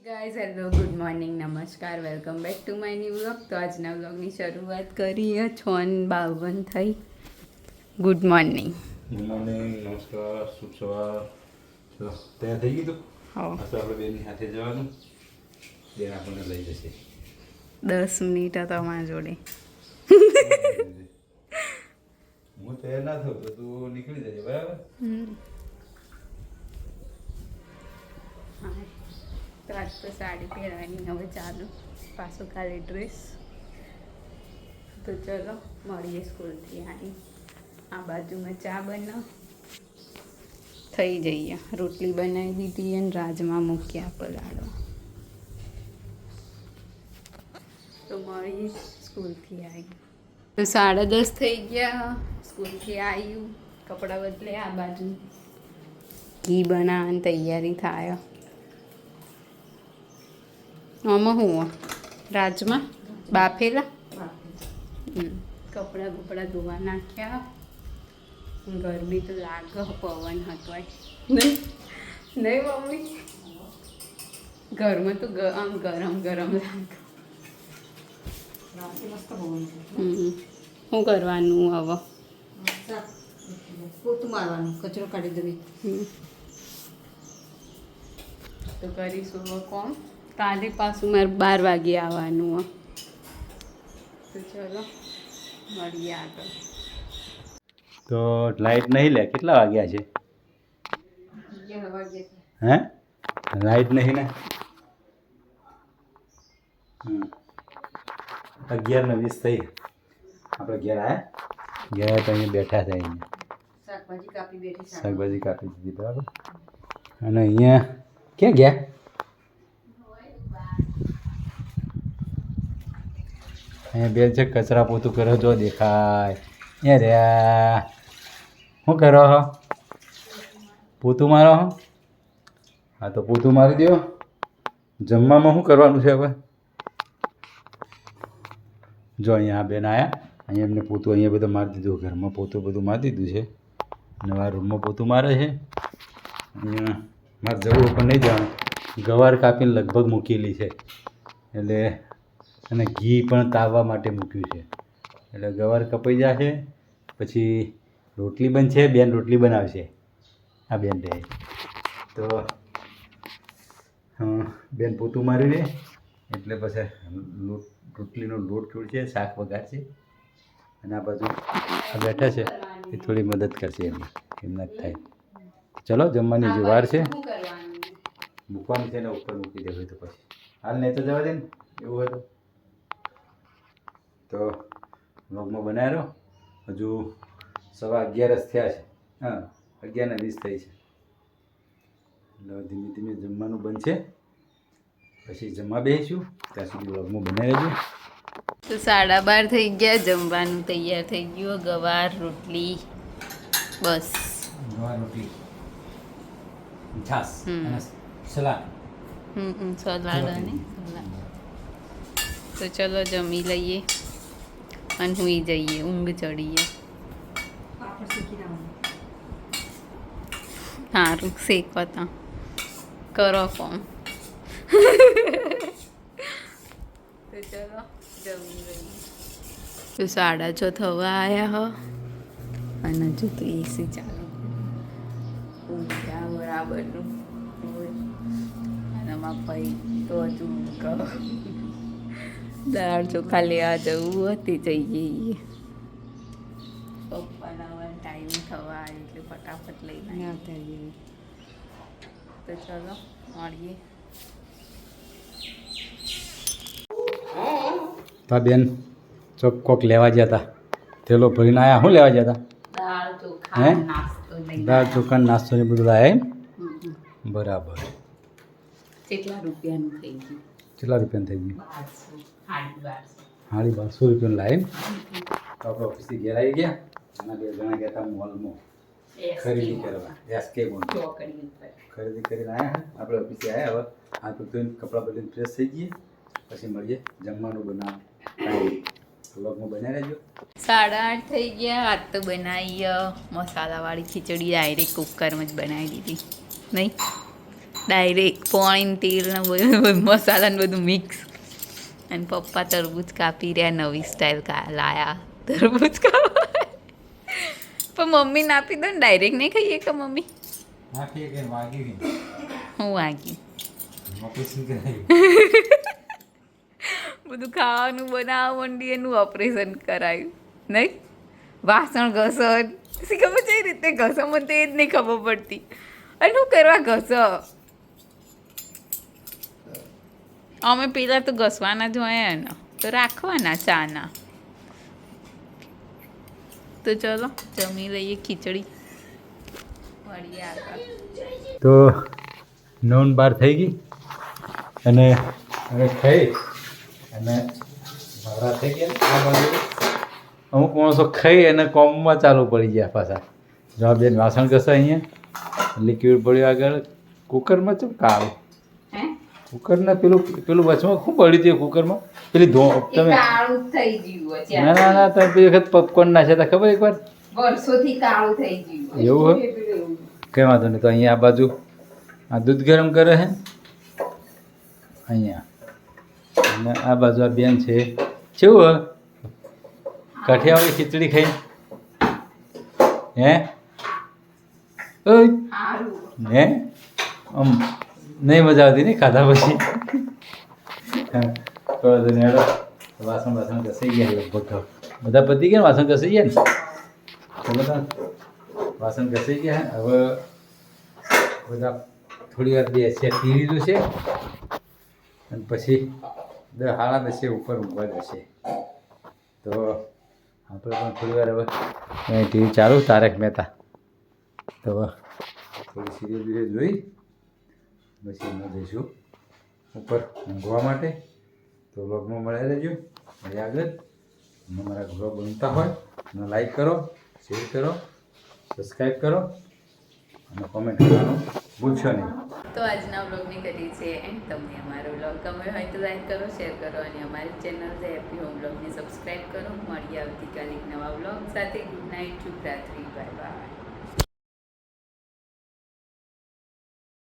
Guys hello good morning નમસ્કાર welcome back to my new vlog. તો આજના વ્લોગની શરૂઆત કરીએ 6:52 થઈ. Good morning. ગુડ મોર્નિંગ, નમસ્કાર, શુભ સવાર. ચલો તૈયાર થઈ ગયું તું? હા. તો આપણે બેનની સાથે જવાનું. બેન આપણને લઈ જશે. 10 મિનિટ તમારા જોડે. હું તૈયાર ના થઉં તો તું નીકળી જજે, બરાબર? તો આજ તો સાડી પહેરવાની હવે ચાલુ, પાછું કાલે ડ્રેસ. તો ચલો મળીએ સ્કૂલથી આવી. આ બાજુમાં ચા બનાવ થઈ જઈએ. રોટલી બનાવી દીધી અને રાજમાં મૂક્યા પલાળો. તો મળીએ સ્કૂલથી આવી. તો 10:30 થઈ ગયા. સ્કૂલથી આવ્યું, કપડાં બદલે આ બાજુ ઘી બનાવવાની તૈયારી થાય. આમાં હું રાજમાં બાફેલા કપડાં બપડા ધોવા નાખ્યા. ગરમી તો લાગે, પવન હતો નહીં નહીં મમ્મી? ઘરમાં તો આમ ગરમ ગરમ લાગે. શું કરવાનું હવે? પોતું મારવાનું, કચરો કાઢી દેવી. તો કરીશું હવે કોણ. કાલે પાછું મારે 12 વાગે આવવાનું. તો ચલો મળીએ આગળ. તો લાઈટ નહીં લે, કેટલા વાગ્યા છે? 11 વાગે. હે? લાઈટ નહીં ને? 11:20 થઈ. આપણે ઘેર આવ્યા. ઘેર તો અહીંયા બેઠા છે. અહીંયા શાકભાજી કાપી બેઠી. શાકભાજી કાપી દીધી, બરાબર. અને અહીંયા ક્યાં ગયા? અહીંયા બેન છે, કચરા પોતું કરો જો દેખાય. એ રહ્યા, શું કરો હો? પોતું મારો હો? હા તો પોતું મારી દો. જમવામાં શું કરવાનું છે હવે? જો અહીંયા બેન આવ્યા, અહીંયા એમને પોતું અહીંયા બધું મારી દીધું. ઘરમાં પોતું બધું મારી દીધું છે. નવા રૂમમાં પોતું મારે છે. અહીંયા મારે જવું પણ નહીં જવાનું. ગવાર કાપીને લગભગ મૂકેલી છે, એટલે અને ઘી પણ તાવવા માટે મૂક્યું છે. એટલે ગવાર કપાઈ જશે, પછી રોટલી બનશે. બેન રોટલી બનાવશે. આ બેન રહે તો બેન પોતું મારી લે એટલે પછી રોટલીનો લોટ છોડશે, શાક વઘારશે. અને આ બાજુ બેઠા છે એ થોડી મદદ કરશે એમના જ થાય. ચલો જમવાની જે વાર છે મૂકવાની છે ને ઉપર મૂકી દેવું તો પછી હાલ નહીં તો જવા દે ને. એવું હોય તો વ્લોગમાં બનાવી રહ્યો. હજુ 11:15 જ થયા છે. હા, 11:20 થઈ છે. એટલે ધીમે ધીમે જમવાનું બનશે, પછી જમવા બેસીશું. ત્યાં સુધી વ્લોગમાં બનાવી રહેજો. તો 12:30 થઈ ગયા. જમવાનું તૈયાર થઈ ગયું. ગવાર રોટલી, બસ. ગવાર રોટલી, છાશ અને સલાડ. સલાડ અને સલાડ. તો ચલો જમી લઈએ અને સૂઈ જઈએ, ઊંઘ ચડીએ. પાપડ શેકી નાખવાનું. સારું શેકો તો કરો ફોન. તો ચલો જમી લઈએ. તો 6:30 થવા આવ્યા હો અને હજુ તો એસી ચાલુ. ઊંઘ્યા બરાબરનું. અને મારા ભાઈ તો હજુ કહો દાળ ચોખા લેવા જવું હતી, જઈએ. પપ્પાના ટાઈમ થવા આવ્યો એટલે ફટાફટ લઈને આવતા જઈએ. તો ચલો મળીએ. તા બેન ચોક કોક લેવા ગયા હતા, થેલો ભરીને આવ્યા. શું લેવા ગયા હતા? દાળ ચોખા હે? નાસ્તો લઈને. દાળ ચોખા નાસ્તો ને બધું લાયા એમ? બરાબર. કેટલા રૂપિયાનું થઈ ગયું? કેટલા રૂપિયાનું થઈ ગયું? 1200. 1250 રૂપિયાનું લાયા એમ? તો આપણે ઓફિસથી ઘેર આવી ગયા અને 2 જણા ગયા હતા મોલમાં ખરીદી કરવા. એસકે મોલ ચોકડી ઉપર ખરીદી કરીને આવ્યા. આપણે ઓફિસે આવ્યા. હવે હાથ પગ ધોઈને કપડાં બદલીને ફ્રેશ થઈ જઈએ, પછી મળીએ જમવાનું બનાવવા. વ્લોગમાં બનાવી રહેજો. 8:30 થઈ ગયા. આજ તો બનાવી મસાલાવાળી ખીચડી ડાયરેક્ટ કુકરમાં જ બનાવી દીધી નહીં. ડાયરેક્ટ પાણી તેલ ને બધું મસાલા ને બધું મિક્સ. અને પપ્પા તરબૂચ કાપી રહ્યા, નવી સ્ટાઇલ લાયા તરબૂચ કાપવા. પણ મમ્મીને આપી દો ને, ડાયરેક્ટ નહીં ખાઈએ કે મમ્મી? હા ઠીક છે, વાગી ગઈ હું વાગી ઓપરેશન કરાયું. બધું ખાવાનું બનાવવા માંડી એનું ઓપરેશન કરાયું નહીં. વાસણ ઘસો શી ખબર છે એ રીતે ઘસો, મને તો એ જ નહીં ખબર પડતી. અને શું કરવા ઘસો? અમે પેલા તો ઘસવાના જ હોય ને, તો રાખવાના ચાના. તો ચલો જમી લઈએ ખીચડી, મળીએ આગળ. તો 9:12 થઈ ગઈ અને હવે ખાઈ અને નવરા થઈ ગયા. આ બાજુ અમુક માણસો ખાઈ અને કોમમાં ચાલુ પડી ગયા પાછા. જવા બેન વાસણ ઘસે, અહીંયા લિક્વિડ પડ્યું આગળ કુકરમાં. ચમ કાળું હે કુકરના પેલું વચમાં ખૂબ પડી હતી કુકરમાં. પેલી તમે કાળું થઈ ગયું છે. ના તમે પેલી વખત પોપકોર્ન નાખ્યા હતા ખબર એકવાર? વર્ષોથી કાળું થઈ ગયું. એવું હોય કંઈ વાંધો નહીં. તો અહીંયા આ બાજુ આ દૂધ ગરમ કરે છે અહીંયા, અને આ બાજુ આ બેન છે. કેવું હોય કાઠિયાવાડી ખીચડી ખાઈ? હે ઓય હે આમ નહીં મજા આવતી નહીં ખાધા પછી? વાસણ ઘસાઈ ગયા લગભગ બધા પતી ગયા. વાસણ ઘસાઈ ગયા ને બધા વાસણ ઘસાઈ ગયા. હવે બધા થોડી વાર બેસીએ, પી લીધું છે અને પછી 10:30 ઉપર ઊંઘવા જશે. તો આપણે પણ થોડી વાર હવે ટીવી ચાલુ, તારક મહેતા. તો થોડી સિરિયલ બીરિયલ જોઈ પછી અમે જઈશું ઉપર ઊંઘવા માટે. તો વ્લોગમાં મળ્યા રહેજો, મળ્યા આગળ. અને મારા વ્લોગ બનતા હોય અને લાઈક કરો, શેર કરો, સબસ્ક્રાઈબ કરો અને કોમેન્ટ કરવાનું ભૂલશો નહીં. તો આજના વ્લોગની કરી છે એન્ડ. તમને અમારો વ્લોગ ગમ્યો હોય તો લાઈક કરો, શેર કરો અને અમારી ચેનલ છે હેપી હોમ વ્લોગને સબસ્ક્રાઈબ કરો. મળીએ આવતીકાલે એક નવા વ્લોગ સાથે. ગુડ નાઇટ, શુભરાત્રી, બાય બાય.